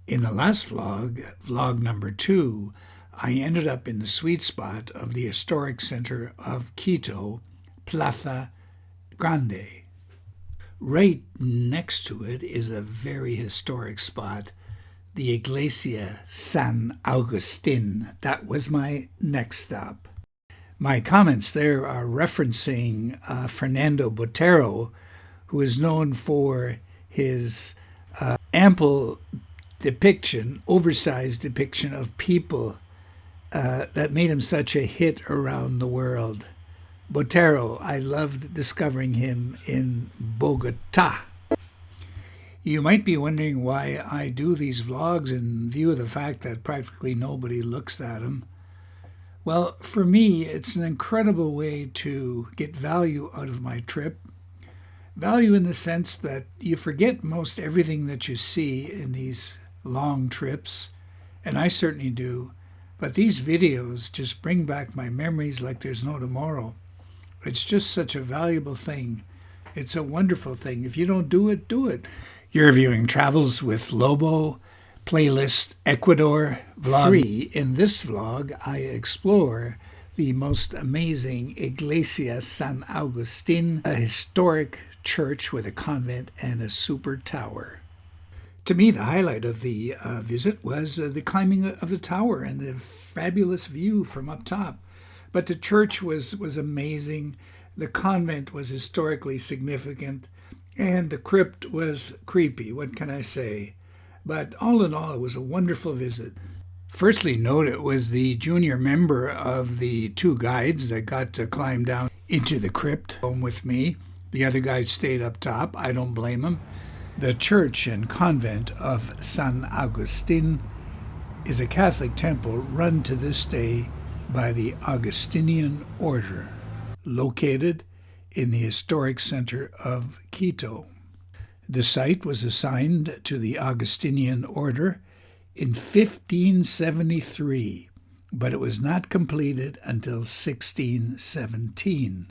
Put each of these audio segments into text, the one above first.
In the last vlog, vlog number 2, I ended up in the sweet spot of the Historic Center of Quito, Plaza Grande. Right next to it is a very historic spot, the Iglesia San Agustín. That was my next stop. My comments there are referencing Fernando Botero, who is known for his ample depiction, oversized depiction of people that made him such a hit around the world. Botero, I loved discovering him in Bogota. You might be wondering why I do these vlogs in view of the fact that practically nobody looks at them. Well, for me, it's an incredible way to get value out of my trip. Value in the sense that you forget most everything that you see in these long trips, and I certainly do, but these videos just bring back my memories like there's no tomorrow. It's just such a valuable thing. It's a wonderful thing. If you don't do it, do it. You're viewing Travels with Lobo, playlist Ecuador, vlog 3. In this vlog, I explore the most amazing Iglesia San Agustín, a historic church with a convent and a super tower. To me, the highlight of the visit was the climbing of the tower and the fabulous view from up top. But the church was amazing, the convent was historically significant, and the crypt was creepy, what can I say? But all in all, it was a wonderful visit. Firstly, note it was the junior member of the 2 guides that got to climb down into the crypt home with me. The other guys stayed up top. I don't blame them. The church and convent of San Agustín is a Catholic temple run to this day by the Augustinian Order, located in the Historic Center of Quito. The site was assigned to the Augustinian Order in 1573, but it was not completed until 1617.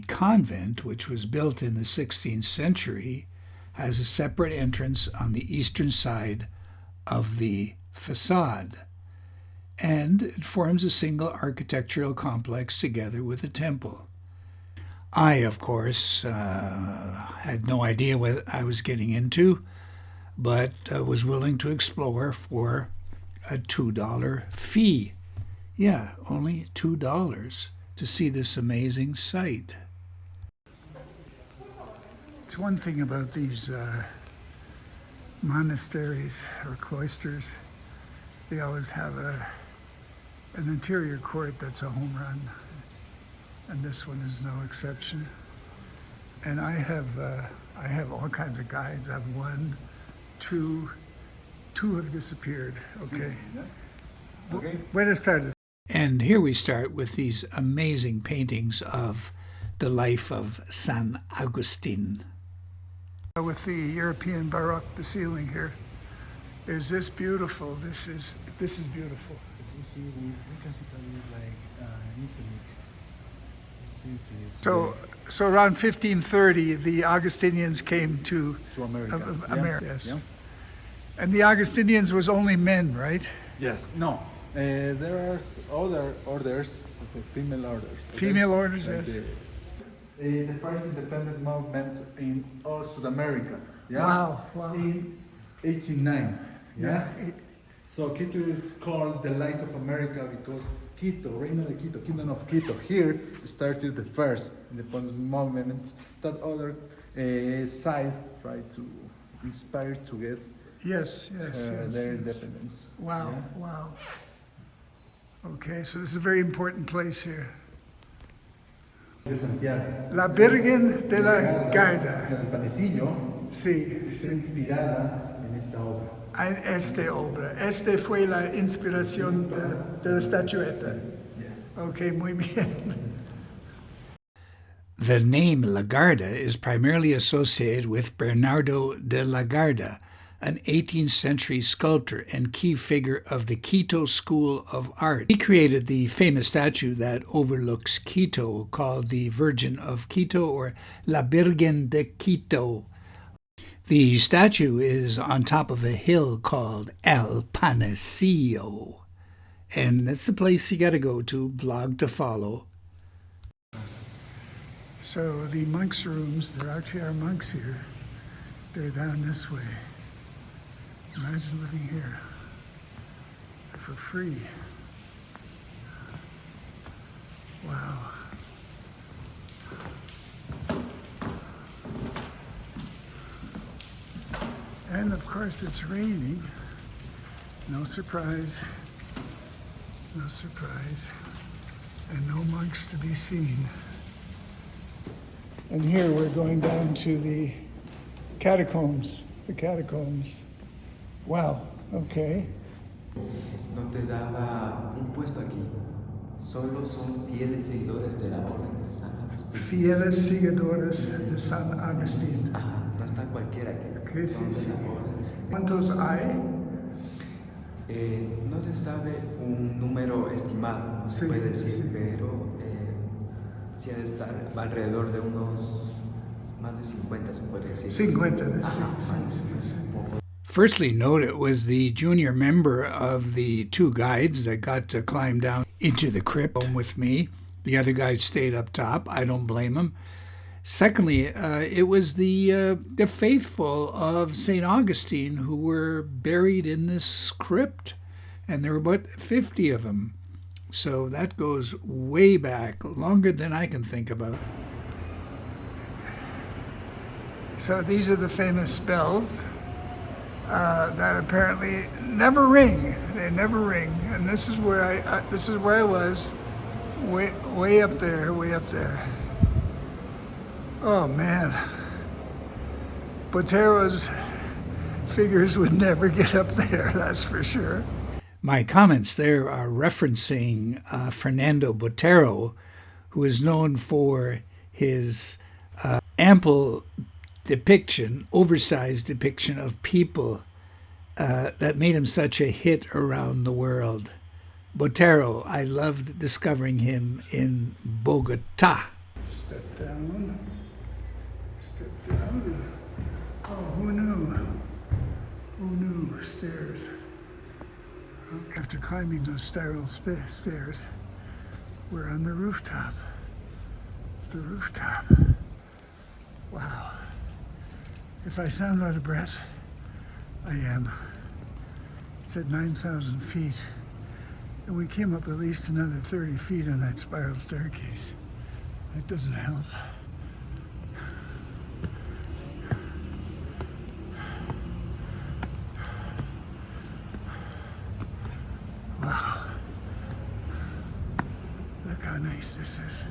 Convent, which was built in the 16th century, has a separate entrance on the eastern side of the facade, and it forms a single architectural complex together with the temple. I, of course, had no idea what I was getting into, but was willing to explore for a $2 fee. Yeah, only $2 to see this amazing site. It's one thing about these monasteries or cloisters, they always have an interior court that's a home run, and this one is no exception. And I have all kinds of guides. I have 1, 2 have disappeared. Okay. Okay. Where to start? And here we start with these amazing paintings of the life of San Agustín. With the European Baroque, the ceiling here is this beautiful. This is beautiful. We see we can see that it's like infinite. It's infinite. So around 1530, the Augustinians came to America. America. Yes. Yeah. And the Augustinians was only men, right? Yes. No. There are other orders, female orders. Okay? Female orders, like yes. The first independence movement in all South America. Yeah? Wow. In 1809. Yeah. So Quito is called the Light of America because Quito, Reino de Quito, Kingdom of Quito, here started the first independence movement that other sides try to inspire to get Yes, their independence. Wow, Yeah. wow. Okay, so this is a very important place here. De Santiago. La Virgen de la Garda. El panecillo Sí, está sí. inspirada en esta obra. En esta obra. Esta fue la inspiración de la estatueta. Yes. Okay, muy bien. The name La Garda is primarily associated with Bernardo de la Garda, an 18th century sculptor and key figure of the Quito School of Art. He created the famous statue that overlooks Quito called the Virgin of Quito or La Virgen de Quito. The statue is on top of a hill called El Panecillo, and that's the place you got to go to, vlog to follow. So the monks' rooms, there actually are monks here. They're down this way. Imagine living here for free. Wow. And of course it's raining. No surprise. No surprise. And no monks to be seen. And here we're going down to the catacombs. The catacombs. Wow, okay. No te daba un puesto aquí. Solo son fieles seguidores de la Orden de San Agustín. Fieles seguidores de San Agustín. Ajá, no está cualquiera aquí. Okay, sí, sí. Son de la Orden de San- ¿Cuántos hay? No se sabe un número estimado, no se Sí, puede decir, sí. pero sí ha de estar alrededor de unos más de 50, se puede decir. 50, sí, Ajá, sí, sí, sí. un poco. Firstly, note it was the junior member of the two guides that got to climb down into the crypt with me. The other guys stayed up top. I don't blame them. Secondly, it was the faithful of St. Augustine who were buried in this crypt, and there were about 50 of them. So that goes way back, longer than I can think about. So these are the famous bells that apparently never ring. They never ring, and this is where I was, way up there, way up there. Oh man, Botero's figures would never get up there, that's for sure. My comments there are referencing Fernando Botero, who is known for his ample depiction, oversized depiction of people that made him such a hit around the world. Botero, I loved discovering him in Bogota. Step down. Step down. Oh, who knew? Who knew? Stairs. After climbing those spiral stairs, we're on the rooftop. The rooftop. Wow. If I sound out of breath, I am. It's at 9,000 feet. And we came up at least another 30 feet on that spiral staircase. That doesn't help. Wow. Look how nice this is.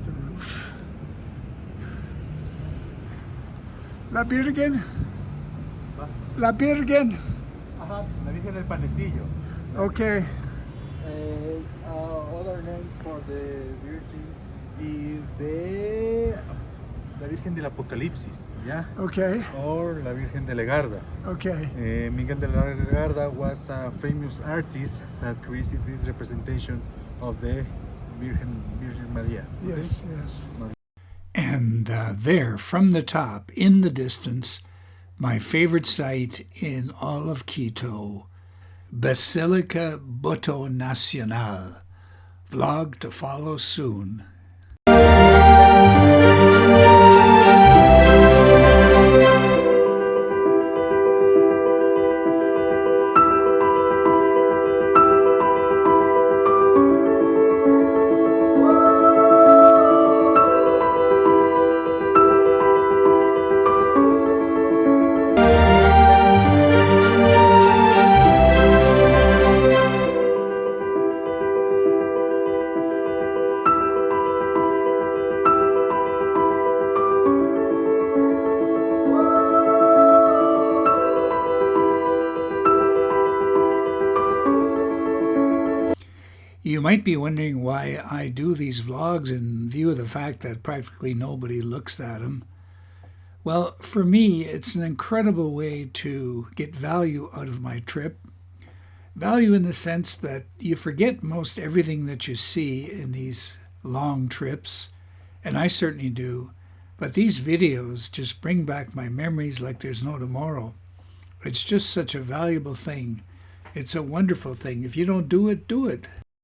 The roof. La Virgen. La Virgen. Ajá, la Virgen del Panecillo. Okay. Other names for the Virgin is the La Virgen del Apocalipsis, ¿ya? Okay. Or La Virgen de la Garda. Okay. Miguel de la Garda was a famous artist that created this representation of the Virgin Maria. Yes, yes. And there, from the top, in the distance, my favorite site in all of Quito, Basilica Boto Nacional. Vlog to follow soon. You might be wondering why I do these vlogs in view of the fact that practically nobody looks at them. Well, for me, it's an incredible way to get value out of my trip. Value in the sense that you forget most everything that you see in these long trips, and I certainly do, but these videos just bring back my memories like there's no tomorrow. It's just such a valuable thing. It's a wonderful thing. If you don't do it, do it.